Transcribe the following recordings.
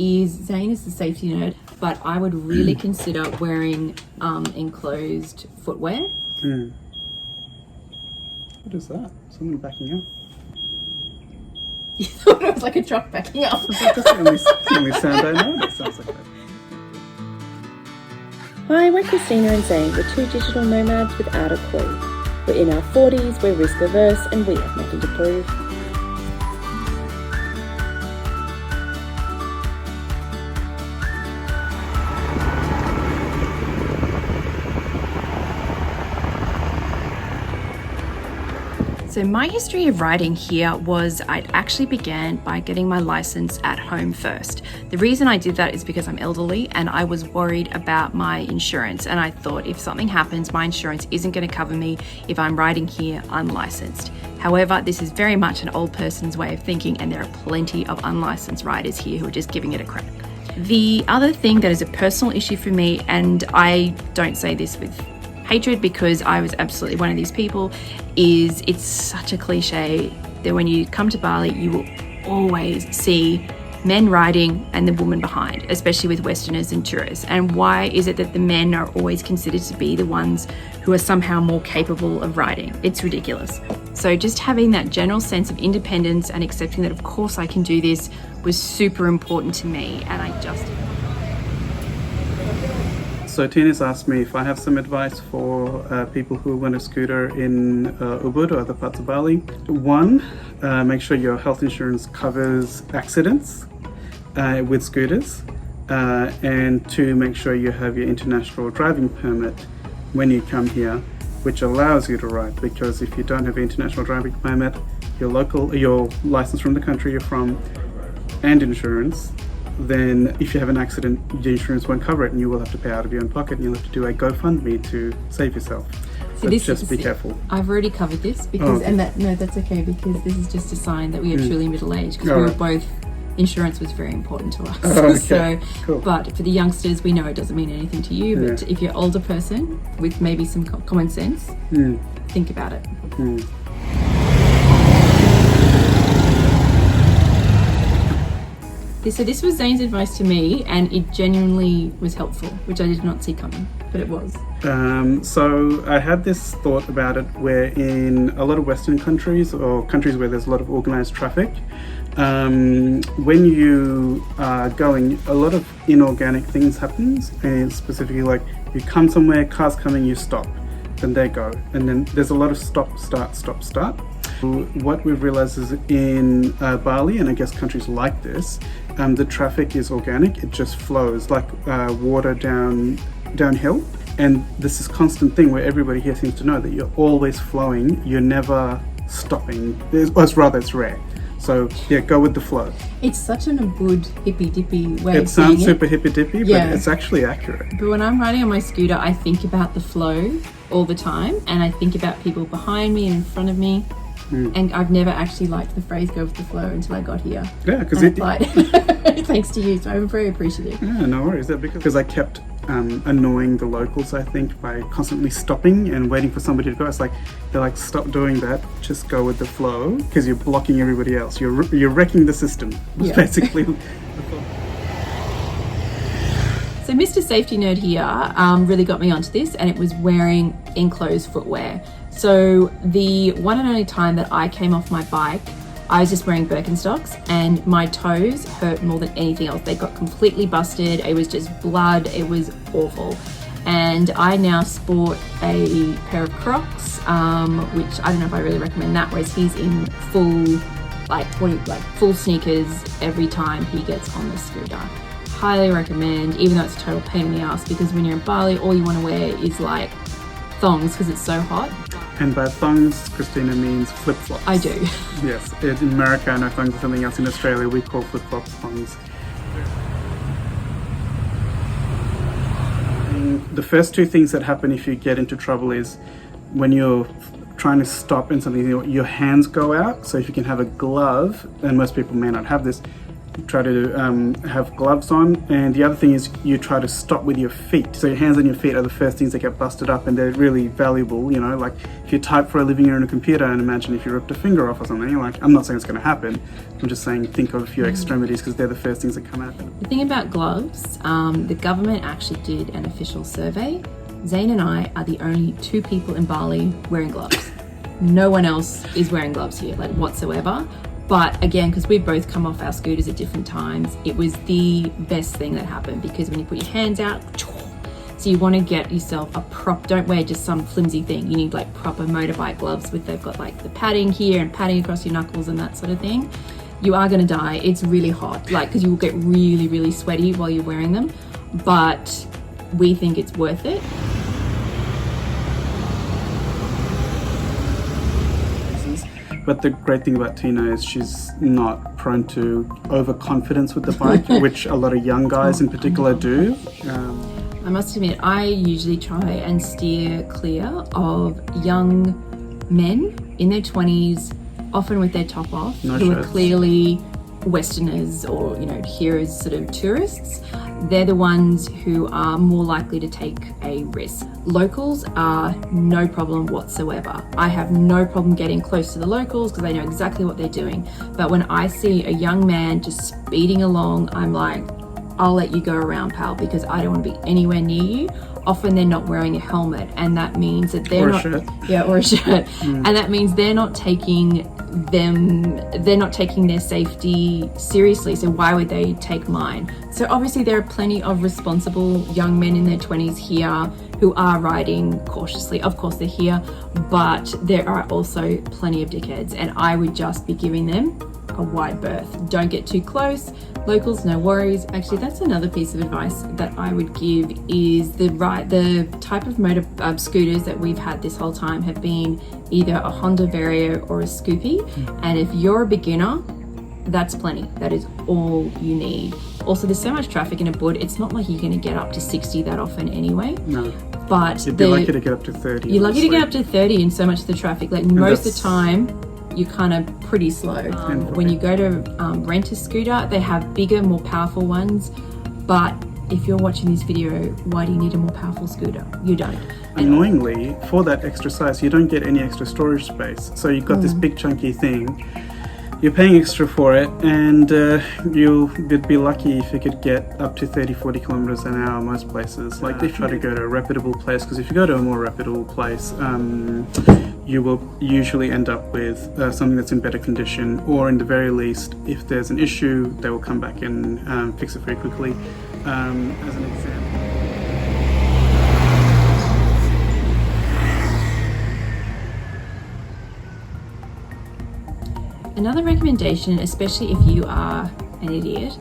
is Zane is the safety nerd, but I would really consider wearing enclosed footwear. What is that? Someone backing up? You thought it was like a truck backing up. That's the only sound I know that sounds like that. Hi, we're Christina and Zane. We're two digital nomads without a clue. We're in our 40s, we're risk averse, and we have nothing to prove. So my history of riding here was I actually began by getting my license at home first. The reason I did that is because I'm elderly and I was worried about my insurance, and I thought if something happens, my insurance isn't going to cover me if I'm riding here unlicensed. However, this is very much an old person's way of thinking, and there are plenty of unlicensed riders here who are just giving it a crack. The other thing that is a personal issue for me, and I don't say this with hatred because I was absolutely one of these people, is it's such a cliche that when you come to Bali, you will always see men riding and the woman behind, especially with Westerners and tourists. And why is it that the men are always considered to be the ones who are somehow more capable of riding? It's ridiculous. So just having that general sense of independence and accepting that of course I can do this was super important to me, and I just... So Tina's asked me if I have some advice for people who want a scooter in Ubud or other parts of Bali. One, make sure your health insurance covers accidents with scooters. And two, make sure you have your international driving permit when you come here, which allows you to ride. Because if you don't have an international driving permit, your license from the country you're from, and insurance, then if you have an accident, the insurance won't cover it and you will have to pay out of your own pocket, and you'll have to do a GoFundMe to save yourself. So just be careful. I've already covered this because, that's okay, because this is just a sign that we are truly middle-aged, because we were both, insurance was very important to us. Okay. So, cool. But for the youngsters, we know it doesn't mean anything to you, but if you're an older person with maybe some common sense, think about it. So this was Zane's advice to me, and it genuinely was helpful, which I did not see coming, but it was. So I had this thought about it where in a lot of Western countries, or countries where there's a lot of organized traffic, when you are going, a lot of inorganic things happens, and specifically like you come somewhere, cars coming, you stop, then they go, and then there's a lot of stop, start, stop, start. What we've realized is in Bali, and I guess countries like this, the traffic is organic. It just flows like water downhill. And this is a constant thing where everybody here seems to know that you're always flowing. You're never stopping. It's rare. So yeah, go with the flow. It's such a good hippy-dippy way It of saying sounds super hippy-dippy, but it's actually accurate. But when I'm riding on my scooter, I think about the flow all the time, and I think about people behind me and in front of me. And I've never actually liked the phrase "go with the flow" until I got here. Yeah, because thanks to you, so I'm very appreciative. Yeah, no worries. Because I kept annoying the locals, I think, by constantly stopping and waiting for somebody to go. It's like they're like, stop doing that. Just go with the flow, because you're blocking everybody else. You're wrecking the system. Basically. So Mr. Safety Nerd here really got me onto this, and it was wearing enclosed footwear. So the one and only time that I came off my bike, I was just wearing Birkenstocks, and my toes hurt more than anything else. They got completely busted. It was just blood. It was awful. And I now sport a pair of Crocs, which I don't know if I really recommend that, whereas he's in full sneakers every time he gets on the scooter. Highly recommend, even though it's a total pain in the ass, because when you're in Bali, all you want to wear is like thongs because it's so hot. And by thongs, Christina means flip-flops. I do. Yes, in America I know thongs are something else. In Australia we call flip-flops thongs. And the first two things that happen if you get into trouble is when you're trying to stop in something, your hands go out. So if you can have a glove, and most people may not have this, try to have gloves on, and the other thing is you try to stop with your feet. So your hands and your feet are the first things that get busted up, and they're really valuable. You know, like if you type for a living on a computer, and imagine if you ripped a finger off or something. Like, I'm not saying it's going to happen. I'm just saying think of your extremities, because they're the first things that come out. The thing about gloves, the government actually did an official survey. Zane and I are the only 2 people in Bali wearing gloves. No one else is wearing gloves here, like whatsoever. But again, because we both come off our scooters at different times, it was the best thing that happened, because when you put your hands out, so you want to get yourself a don't wear just some flimsy thing. You need like proper motorbike gloves they've got like the padding here and padding across your knuckles and that sort of thing. You are going to die. It's really hot, like, because you will get really, really sweaty while you're wearing them. But we think it's worth it. But the great thing about Tina is she's not prone to overconfidence with the bike, which a lot of young guys in particular do. I must admit, I usually try and steer clear of young men in their 20s, often with their top off, who are clearly Westerners or, you know, here as sort of tourists. They're the ones who are more likely to take a risk. Locals are no problem whatsoever. I have no problem getting close to the locals because they know exactly what they're doing. But when I see a young man just speeding along, I'm like, I'll let you go around, pal, because I don't want to be anywhere near you. Often they're not wearing a helmet, and that means that they're not, or a shirt, and that means they're not taking their safety seriously. So why would they take mine? So obviously there are plenty of responsible young men in their 20s here who are riding cautiously. Of course they're here, but there are also plenty of dickheads, and I would just be giving them a wide berth. Don't get too close. Locals, no worries. Actually, that's another piece of advice that I would give is the type of scooters that we've had this whole time have been either a Honda Vario or a Scoopy. And if you're a beginner, that's plenty. That is all you need. Also, there's so much traffic in a Bud, it's not like you're going to get up to 60 that often anyway. No. But you'd be lucky to get up to 30. You're lucky to get up to 30 in so much of the traffic. Like most of the time, you're kind of pretty slow. When you go to rent a scooter, they have bigger, more powerful ones. But if you're watching this video, why do you need a more powerful scooter? You don't. Annoyingly, for that extra size, you don't get any extra storage space. So you've got this big chunky thing. You're paying extra for it, and you'd be lucky if you could get up to 30-40 kilometers an hour most places. Like they try to go to a reputable place, because if you go to a more reputable place, you will usually end up with something that's in better condition, or in the very least, if there's an issue, they will come back and fix it very quickly. As an example. Another recommendation, especially if you are an idiot,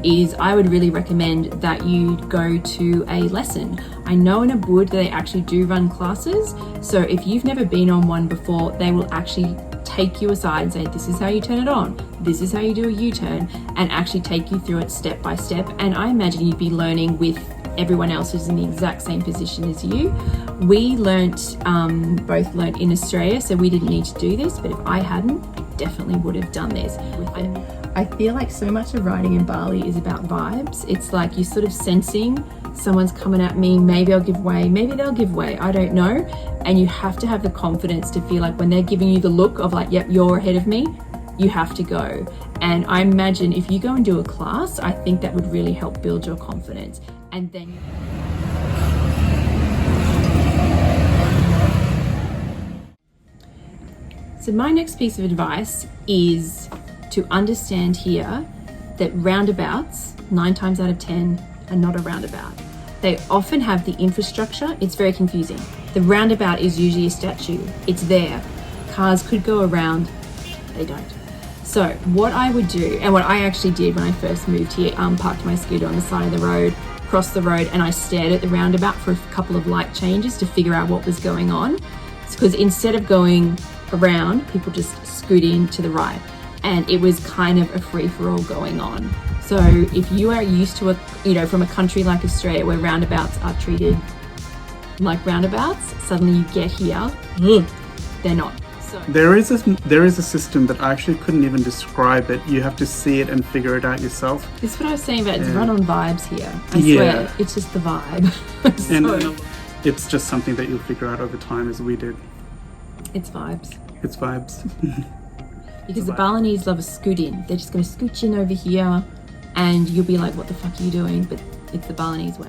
is I would really recommend that you go to a lesson. I know in Ubud they actually do run classes, so if you've never been on one before, they will actually take you aside and say, this is how you turn it on, this is how you do a U-turn, and actually take you through it step by step. And I imagine you'd be learning with everyone else who's in the exact same position as you. We both learnt in Australia, so we didn't need to do this, but if I hadn't, I definitely would have done this with it. I feel like so much of riding in Bali is about vibes. It's like you're sort of sensing someone's coming at me, maybe I'll give way, maybe they'll give way, I don't know. And you have to have the confidence to feel like when they're giving you the look of like, yep, you're ahead of me, you have to go. And I imagine if you go and do a class, I think that would really help build your confidence. And then so my next piece of advice is to understand here that roundabouts, 9 times out of 10, are not a roundabout. They often have the infrastructure. It's very confusing. The roundabout is usually a statue. It's there. Cars could go around. They don't. So what I would do, and what I actually did when I first moved here, parked my scooter on the side of the road, crossed the road, and I stared at the roundabout for a couple of light changes to figure out what was going on. Because instead of going around, people just scoot in to the right. And it was kind of a free-for-all going on. So if you are used to from a country like Australia where roundabouts are treated like roundabouts, suddenly you get here, they're not. There is a system that I actually couldn't even describe it. You have to see it and figure it out yourself. It's what I was saying about it's run on vibes here. I Yeah. swear, it's just the vibe. And it's just something that you'll figure out over time, as we did. It's vibes. It's vibes. Because the Balinese love a scoot in. They're just going to scooch in over here and you'll be like, what the fuck are you doing? But it's the Balinese way.